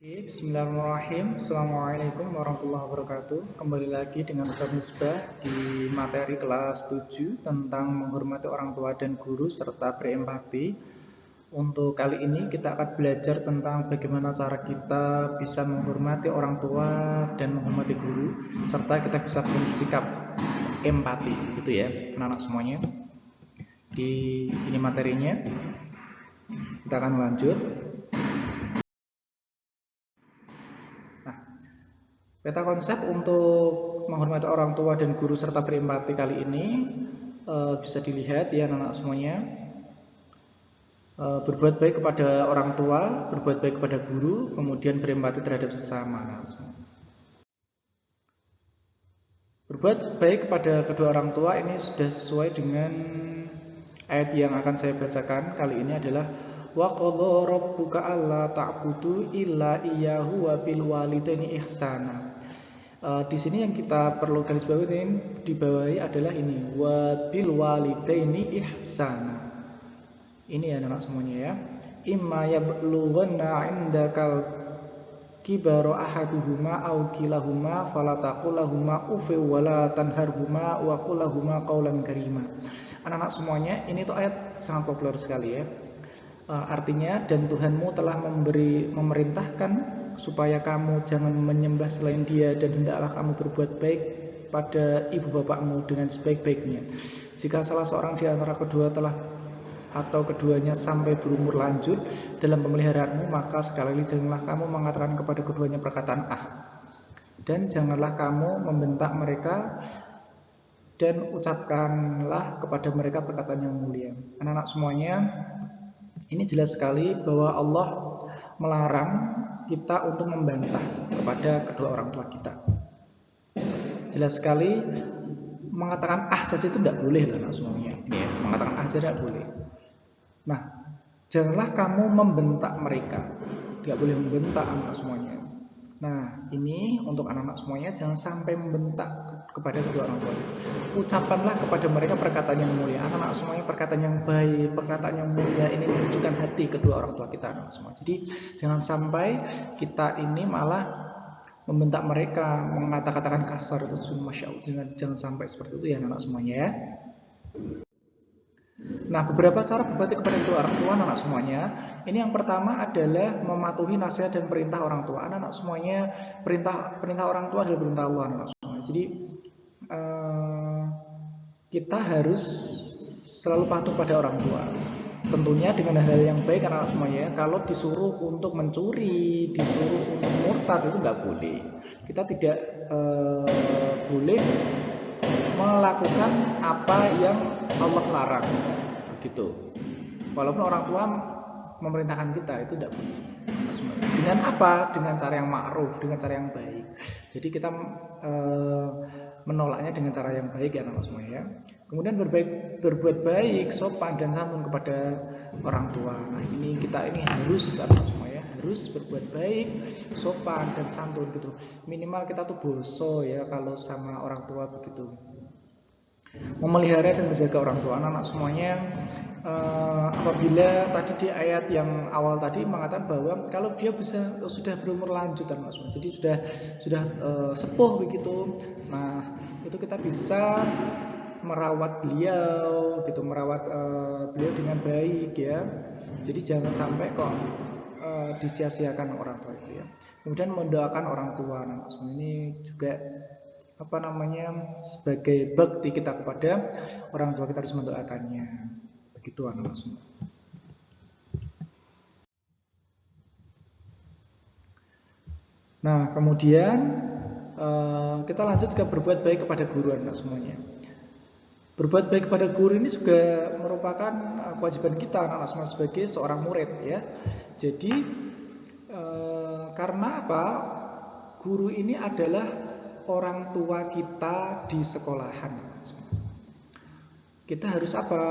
Bismillahirrahmanirrahim. Assalamualaikum warahmatullahi wabarakatuh. Kembali lagi dengan Ustaz Misbah di materi kelas 7 tentang menghormati orang tua dan guru serta berempati. Untuk kali ini kita akan belajar tentang bagaimana cara kita bisa menghormati orang tua dan menghormati guru serta kita bisa bersikap empati, gitu ya, anak-anak semuanya. Ini materinya. Kita akan lanjut. Peta konsep untuk menghormati orang tua dan guru serta berempati kali ini bisa dilihat ya anak-anak semuanya. Berbuat baik kepada orang tua, berbuat baik kepada guru, kemudian berempati terhadap sesama. Berbuat baik kepada kedua orang tua ini sudah sesuai dengan ayat yang akan saya bacakan kali ini adalah wa qadha rabbuka alla ta'budu illa iyyahu wa bil walidaini ihsana. Di sini yang kita perlu garis bawahi adalah ini wa bil walidaini ihsana. Ini ya anak semuanya ya. Imma yablughanna 'indakal kibaru ahaduhuma aw kilahuma fala taqul lahumu uff wa la tanharhuma wa qul lahumu qawlan karima. Anak-anak semuanya, ini tuh ayat sangat populer sekali ya. Artinya, dan Tuhanmu telah memerintahkan supaya kamu jangan menyembah selain Dia dan hendaklah kamu berbuat baik pada ibu bapakmu dengan sebaik-baiknya. Jika salah seorang di antara kedua atau keduanya sampai berumur lanjut dalam pemeliharaanmu, maka sekali janganlah kamu mengatakan kepada keduanya perkataan dan janganlah kamu membentak mereka dan ucapkanlah kepada mereka perkataan yang mulia. Anak-anak semuanya, ini jelas sekali bahwa Allah melarang kita untuk membantah kepada kedua orang tua kita. Jelas sekali mengatakan saja itu tidak boleh anak semuanya. Ini ya, mengatakan saja tidak boleh. Nah, janganlah kamu membentak mereka. Tidak boleh membentak anak semuanya. Nah, ini untuk anak-anak semuanya, jangan sampai membentak kepada kedua orang tua. Ucapkanlah kepada mereka perkataan yang mulia. Anak-anak semuanya, perkataan yang baik, perkataan yang mulia ini menunjukkan hati kedua orang tua kita, anak semua. Jadi jangan sampai kita ini malah membentak mereka, mengatakan kasar itu masya Allah. Jangan sampai seperti itu ya anak-anak semuanya ya. Nah, beberapa cara berbakti kepada kedua orang tua anak semuanya. Ini yang pertama adalah mematuhi nasihat dan perintah orang tua. Anak-anak semuanya, perintah orang tua adalah perintah Allah anak semuanya. Jadi kita harus selalu patuh pada orang tua. Tentunya dengan hal yang baik anak-anak semuanya. Kalau disuruh untuk mencuri, disuruh untuk murtad itu nggak boleh. Kita tidak boleh melakukan apa yang Allah larang, begitu. Walaupun orang tua memerintahkan kita, itu tidak boleh. Dengan apa? Dengan cara yang ma'ruf, dengan cara yang baik. Jadi kita menolaknya dengan cara yang baik ya anak semuanya. Kemudian berbuat baik, sopan dan santun kepada orang tua. Nah, kita harus anak semuanya harus berbuat baik, sopan dan santun gitu. Minimal kita tuh boso ya kalau sama orang tua begitu. Memelihara dan menjaga orang tua anak semuanya. Apabila tadi di ayat yang awal tadi mengatakan bahwa kalau dia sudah berumur lanjut anak semua, jadi sudah sepuh begitu. Nah, itu kita bisa merawat beliau gitu, merawat beliau dengan baik ya. Jadi jangan sampai kok disia-siakan orang tua itu ya. Kemudian mendoakan orang tua anak semua, ini juga sebagai bakti kita kepada orang tua, kita harus mendoakannya. Begitu anak semua. Nah, kemudian kita lanjut ke berbuat baik kepada guru anak semuanya. Berbuat baik kepada guru ini juga merupakan kewajiban kita anak semua sebagai seorang murid ya. Jadi karena apa? Guru ini adalah orang tua kita di sekolahan. Kita harus apa?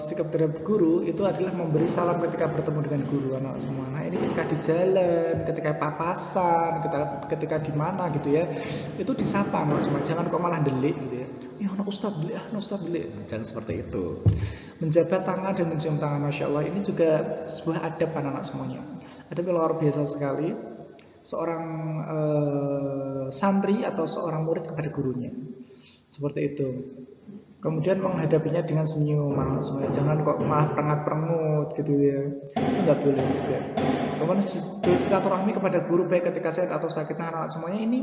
Sikap terhadap guru itu adalah memberi salam ketika bertemu dengan guru anak semua. Nah, ini ketika di jalan, ketika papasan, ketika di mana gitu ya, itu disapa anak semua. Jangan kok malah delik gitu ya. Ya anak ustadz delik, jangan seperti itu. Menjabat tangan dan mencium tangan, masya Allah, ini juga sebuah adab anak-anak semuanya. Ada luar biasa sekali seorang santri atau seorang murid kepada gurunya. Seperti itu. Kemudian menghadapinya dengan senyum, semuanya. Jangan kok malah perengat-perengut gitu ya. Itu nggak boleh juga. Kemudian bersilaturahmi kepada guru baik ketika sehat atau sakit, anak-anak semuanya ini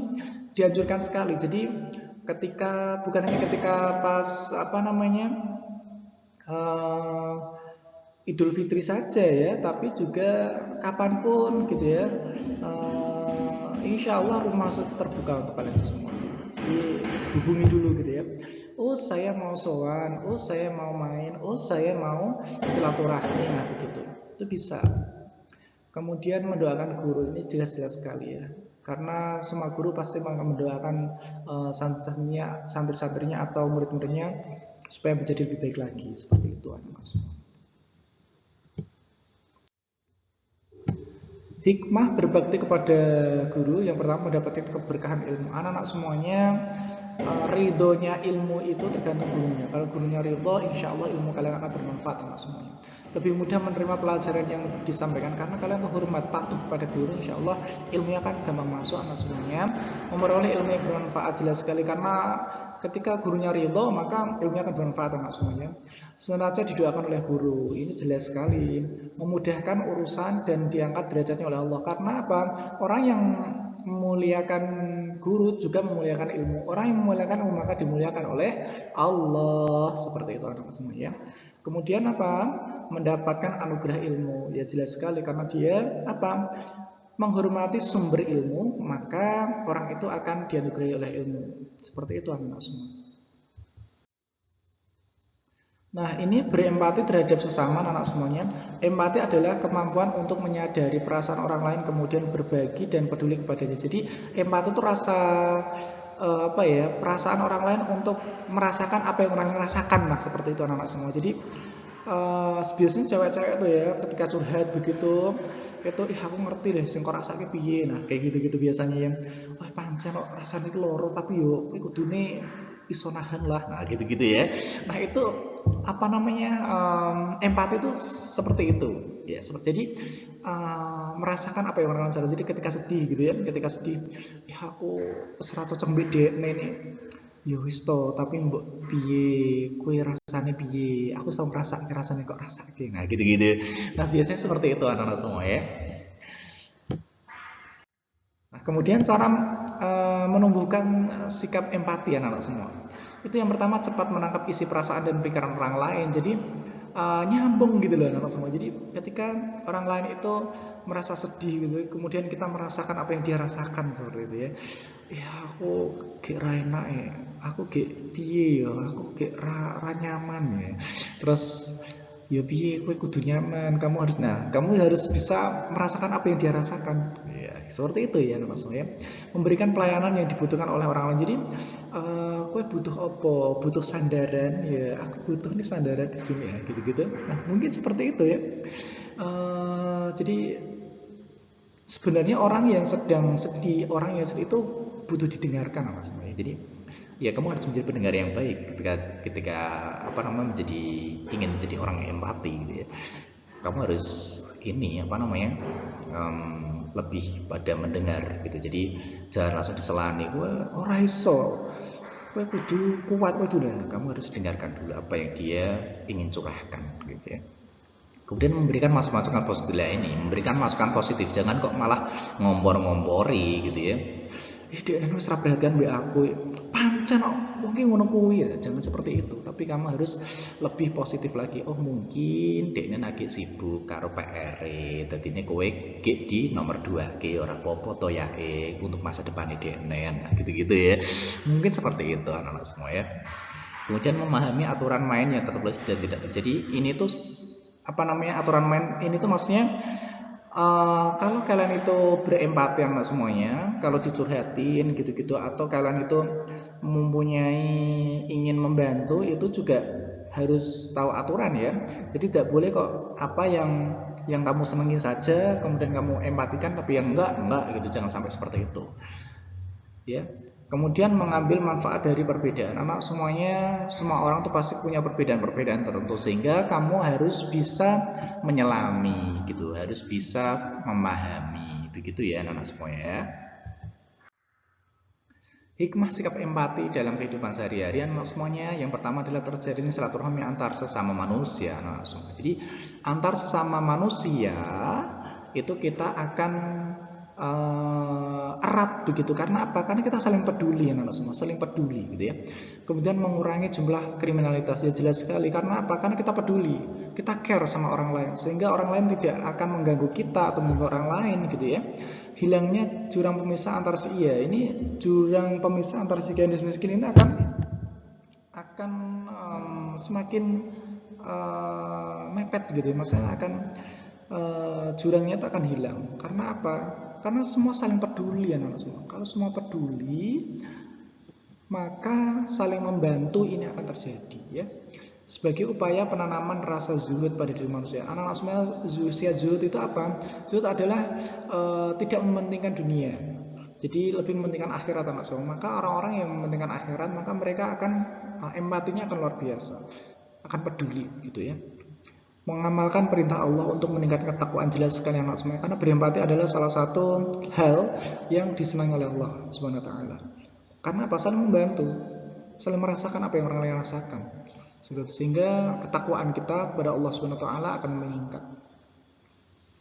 dianjurkan sekali. Jadi ketika bukan hanya ketika pas Idul Fitri saja ya, tapi juga kapanpun gitu ya. Insya Allah rumah terbuka untuk kalian semua. Dihubungi dulu gitu ya. Oh saya mau sowan, oh saya mau main, oh saya mau silaturahmi, nah begitu. Itu bisa. Kemudian mendoakan guru ini jelas-jelas sekali ya. Karena semua guru pasti akan mendoakan santri-santrinya atau murid-muridnya supaya menjadi lebih baik lagi. Seperti itu anak-anak semua. Hikmah berbakti kepada guru yang pertama mendapatkan keberkahan ilmu. Anak-anak semuanya ridhonya ilmu itu tergantung gurunya. Kalau gurunya ridho, insya Allah ilmu kalian akan bermanfaat anak semuanya. Lebih mudah menerima pelajaran yang disampaikan karena kalian hormat patuh pada guru, insya Allah ilmunya akan gampang masuk anak semuanya. Memperoleh ilmu yang bermanfaat jelas sekali karena ketika gurunya ridho maka ilmunya akan bermanfaat anak semuanya. Sengaja didoakan oleh guru, ini jelas sekali memudahkan urusan dan diangkat derajatnya oleh Allah. Karena apa? Orang yang memuliakan guru juga memuliakan ilmu. Orang yang memuliakan ilmu maka dimuliakan oleh Allah. Seperti itu anak semua ya. Kemudian apa? Mendapatkan anugerah ilmu. Ya jelas sekali karena dia apa? Menghormati sumber ilmu, maka orang itu akan dianugerahi oleh ilmu. Seperti itu anak semua. Nah, ini berempati terhadap sesama anak semuanya. Empati adalah kemampuan untuk menyadari perasaan orang lain kemudian berbagi dan peduli kepadanya. Jadi, empati itu rasa perasaan orang lain untuk merasakan apa yang orang rasakan. Nah, seperti itu anak-anak semua. Jadi, biasanya cewek-cewek itu ya ketika curhat begitu itu aku ngerti deh sing kok rasake piye. Nah, kayak gitu-gitu biasanya ya. Wah, pancen kok rasane iki loro tapi yo kudune iso nahan lah. Nah, gitu-gitu ya. Nah, itu empati itu seperti itu ya, jadi merasakan apa yang orang rasakan. Jadi ketika sedih gitu ya, ketika sedih ya aku serata cembik dekne ini ya wis to, tapi mbok piye kowe rasane piye, aku selalu merasa rasane kok rasake. Nah gitu-gitu. Nah biasanya seperti itu anak-anak semua ya. Nah kemudian cara menumbuhkan sikap empati anak-anak semua. Itu yang pertama, cepat menangkap isi perasaan dan pikiran orang lain. Jadi nyambung gitu loh anak-anak semua. Jadi ketika orang lain itu merasa sedih gitu, kemudian kita merasakan apa yang dia rasakan seperti itu ya. Ya aku gak ra enak ya, aku gak piye ya, aku gak ra nyaman ya. Terus ya piye kowe kudu nyaman, kamu harus bisa merasakan apa yang dia rasakan. Ya, seperti itu ya anak-anak semua ya. Memberikan pelayanan yang dibutuhkan oleh orang lain. Jadi kowe butuh apa? Butuh sandaran ya. Aku butuh nih sandaran di sini ya, gitu-gitu. Nah, mungkin seperti itu ya. Jadi sebenarnya orang yang sedang sedih, orang yang sedih itu butuh didengarkan apa semuanya. Jadi ya kamu harus menjadi pendengar yang baik ketika ingin menjadi orang yang empati gitu ya. Kamu harus lebih pada mendengar gitu. Jadi jangan langsung diselani, gue ora iso, gue kudu kuat, kamu harus dengarkan dulu apa yang dia ingin curahkan gitu ya. Kemudian memberikan masukan positif memberikan masukan positif, jangan kok malah ngompor-ngompori gitu ya. Dia wis ra perhatian mbek aku. Pancen kok mungkin ngono kuwi ya, jangan seperti itu. Tapi kamu harus lebih positif lagi. Oh, mungkin dekne lagi sibuk karo PR-e. Dadine kowe gek di nomor 2 ke ora apa-apa to ya untuk masa depan dekne. Nah, gitu-gitu ya. Mungkin seperti itu anak-anak semua ya. Kemudian memahami aturan main yang tetap dan tidak terjadi. Ini tuh aturan main ini tuh maksudnya kalau kalian itu berempati sama semuanya, kalau dicurhatin gitu-gitu, atau kalian itu mempunyai ingin membantu, itu juga harus tahu aturan ya. Jadi tidak boleh kok apa yang kamu senangi saja kemudian kamu empatikan, tapi yang enggak gitu, jangan sampai seperti itu ya. Kemudian mengambil manfaat dari perbedaan. Anak semuanya, semua orang tuh pasti punya perbedaan-perbedaan tertentu, sehingga kamu harus bisa menyelami gitu, harus bisa memahami. Begitu ya anak-anak semuanya ya. Hikmah sikap empati dalam kehidupan sehari-hari anak semuanya, yang pertama adalah terjadinya silaturahmi antar sesama manusia anak semua. Jadi antar sesama manusia itu kita akan erat begitu. Karena apa? Karena kita saling peduli anak semua, saling peduli gitu ya. Kemudian mengurangi jumlah kriminalitas, ya jelas sekali. Karena apa? Karena kita peduli, kita care sama orang lain, sehingga orang lain tidak akan mengganggu kita atau mengganggu orang lain gitu ya. Hilangnya jurang pemisah antar si ini jurang pemisah antar si kaya dan miskin ini akan semakin mepet gitu ya. Maksudnya akan jurangnya itu akan hilang. Karena apa? Karena semua saling peduli anak semua. Kalau semua peduli, maka saling membantu ini akan terjadi ya. Sebagai upaya penanaman rasa zuhud pada diri manusia. Anak-anak semua, usia zuhud itu apa? Zuhud adalah tidak mementingkan dunia. Jadi lebih mementingkan akhirat anak semua. Maka orang-orang yang mementingkan akhirat, maka mereka akan empatinya akan luar biasa, akan peduli gitu ya. Mengamalkan perintah Allah untuk meningkatkan ketakwaan, jelas sekali anak semua. Karena berempati adalah salah satu hal yang disenangi oleh Allah Subhanahu wa taala. Karena apa? Saling membantu, saling merasakan apa yang orang lain rasakan. Sehingga ketakwaan kita kepada Allah Subhanahu wa taala akan meningkat.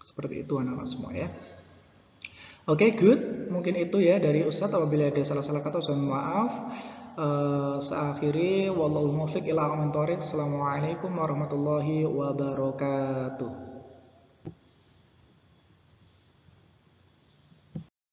Seperti itu anak-anak semua ya. Oke, good. Mungkin itu ya dari Ustadz. Apabila ada salah-salah kata, mohon maaf. Seakhiri wallahu muwaffiq ila aqwamit thoriq. Assalamualaikum warahmatullahi wabarakatuh.